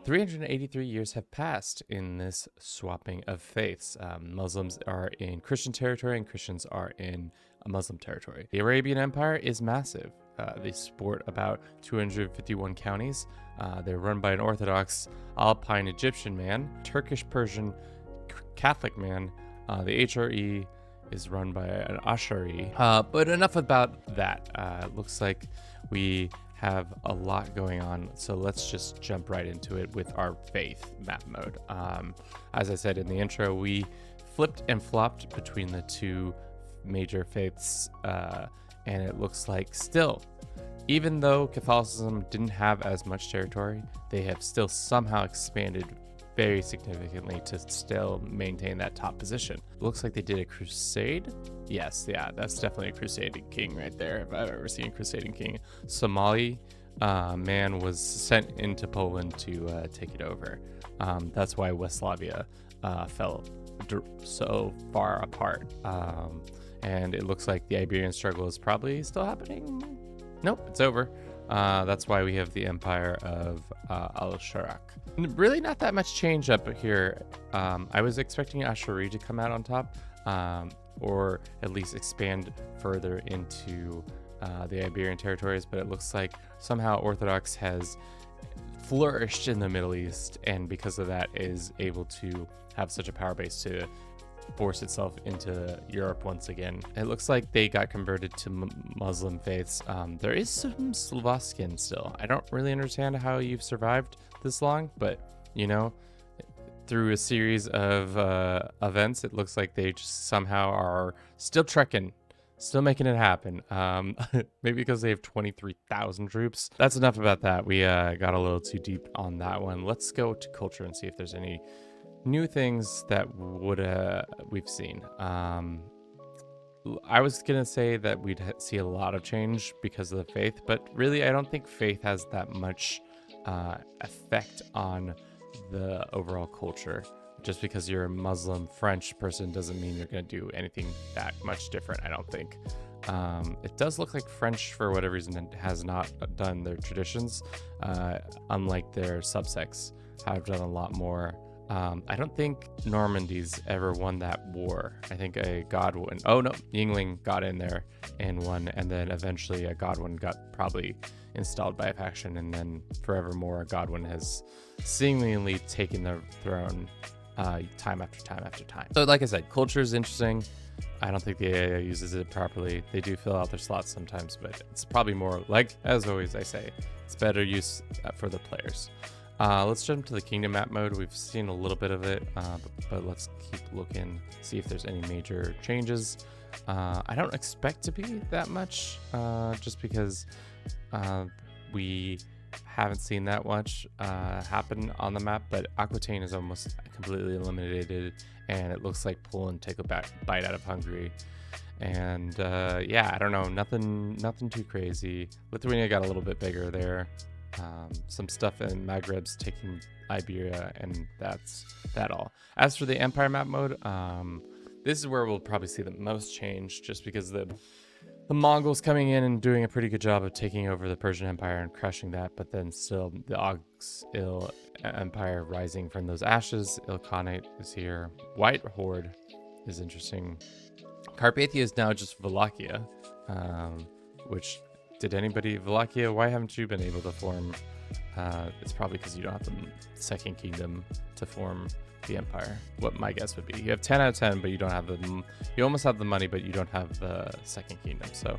383 years have passed in this swapping of faiths. Muslims are in Christian territory and Christians are in a Muslim territory. The Arabian Empire is massive. They sport about 251 counties. They're run by an Orthodox Alpine Egyptian man, Turkish Persian Catholic man. The HRE is run by an Ashari. But enough about that. It looks like we have a lot going on, so let's just jump right into it with our faith map mode. As I said in the intro, we flipped and flopped between the two major faiths, and it looks like still, even though Catholicism didn't have as much territory, they have still somehow expanded very significantly to still maintain that top position. Looks like they did a crusade. Yes, yeah, that's definitely a crusading king right there, if I've ever seen a crusading king. Somali man was sent into Poland to take it over. That's why Westlavia fell so far apart. And it looks like the Iberian struggle is probably still happening. Nope, it's over. That's why we have the Empire of Al-Sharak. Really not that much change up here. I was expecting Ashuri to come out on top, or at least expand further into the Iberian territories, but it looks like somehow Orthodox has flourished in the Middle East, and because of that is able to have such a power base to force itself into Europe once again. It looks like they got converted to Muslim faiths. There is some Slovakian still. I don't really understand how you've survived this long, but you know, through a series of events, it looks like they just somehow are still trekking, still making it happen. Maybe because they have 23,000 troops. That's enough about that. We got a little too deep on that one. Let's go to culture and see if there's any new things that we've seen. I was gonna say that we'd see a lot of change because of the faith, but really I don't think faith has that much effect on the overall culture. Just because you're a Muslim French person doesn't mean you're gonna do anything that much different, I don't think. It does look like French, for whatever reason, has not done their traditions, unlike their subsects have done a lot more. I don't think Normandy's ever won that war. I think a Godwin, oh no, Yingling got in there and won, and then eventually a Godwin got probably installed by a faction, and then forevermore a Godwin has seemingly taken the throne time after time after time. So like I said, culture is interesting. I don't think the AI uses it properly. They do fill out their slots sometimes, but it's probably more like, as always I say, it's better use for the players. Let's jump to the kingdom map mode. We've seen a little bit of it, but let's keep looking, see if there's any major changes. I don't expect to be that much, just because we haven't seen that much happen on the map, but Aquitaine is almost completely eliminated, and it looks like Poland take a bite out of Hungary. And yeah, I don't know, nothing too crazy. Lithuania got a little bit bigger there. Some stuff in Maghreb's taking Iberia, and that's that all. As for the Empire map mode, this is where we'll probably see the most change, just because the Mongols coming in and doing a pretty good job of taking over the Persian Empire and crushing that, but then still the Ox-Il Empire rising from those ashes. Ilkhanate is here. White Horde is interesting. Carpathia is now just Wallachia, which... Did anybody, Wallachia, why haven't you been able to form? It's probably because you don't have the second kingdom to form the empire. What my guess would be. You have 10 out of 10, but you don't have you almost have the money, but you don't have the second kingdom. So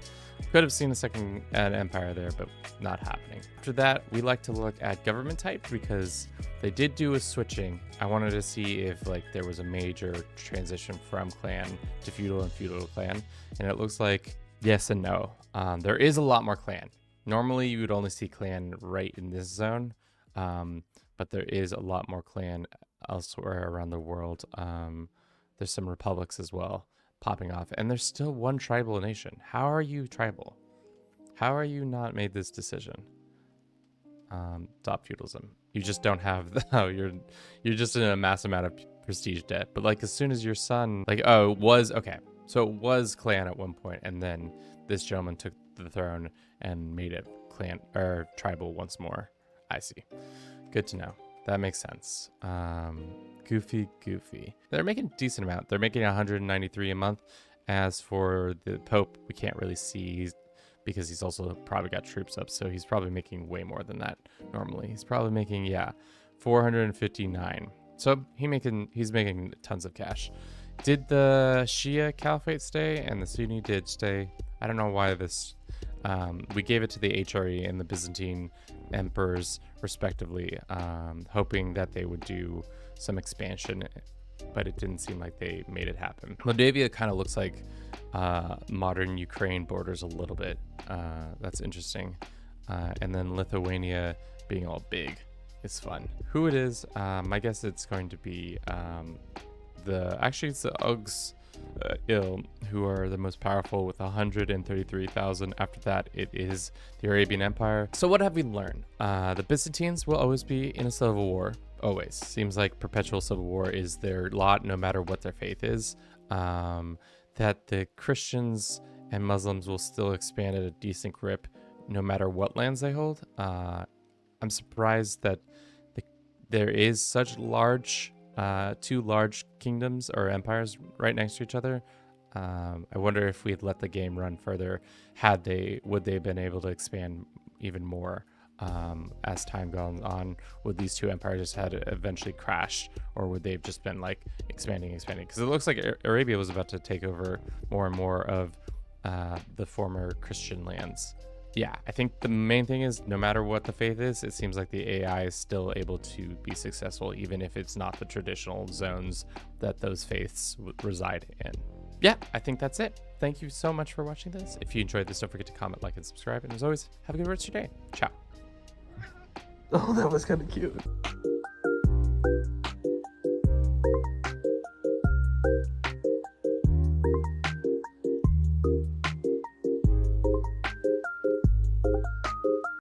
could have seen an empire there, but not happening. After that, we like to look at government type because they did do a switching. I wanted to see if like there was a major transition from clan to feudal and feudal to clan. And it looks like yes and no. There is a lot more clan. Normally, you would only see clan right in this zone, but there is a lot more clan elsewhere around the world. There's some republics as well popping off, and there's still one tribal nation. How are you tribal? How are you not made this decision? Stop feudalism. You just don't have you're just in a mass amount of prestige debt. But like as soon as your son, like, oh, it was okay. So it was clan at one point, and then this gentleman took the throne and made it clan or tribal once more. I see. Good to know. That makes sense. Goofy. They're making a decent amount. They're making 193 a month. As for the Pope, we can't really see because he's also probably got troops up, so he's probably making way more than that normally. He's probably making 459. So he's making tons of cash. Did the Shia Caliphate stay and the Sunni did stay? I don't know why this. We gave it to the HRE and the Byzantine emperors respectively, hoping that they would do some expansion, but it didn't seem like they made it happen. Moldavia kind of looks like modern Ukraine borders a little bit. That's interesting. And then Lithuania being all big is fun. Who it is, I guess it's going to be it's the Ugs who are the most powerful with 133,000. After that, it is the Arabian Empire. So what have we learned? The Byzantines will always be in a civil war. Always. Seems like perpetual civil war is their lot, no matter what their faith is. That the Christians and Muslims will still expand at a decent grip, no matter what lands they hold. I'm surprised that there is such two large kingdoms or empires right next to each other. I wonder if we'd let the game run further, would they have been able to expand even more as time goes on? Would these two empires just had eventually crashed, or would they have just been like expanding? Because it looks like Arabia was about to take over more and more of the former Christian lands. Yeah, I think the main thing is no matter what the faith is, it seems like the AI is still able to be successful, even if it's not the traditional zones that those faiths reside in. Yeah, I think that's it. Thank you so much for watching this. If you enjoyed this, don't forget to comment, like, and subscribe. And as always, have a good rest of your day. Ciao. Oh, that was kind of cute.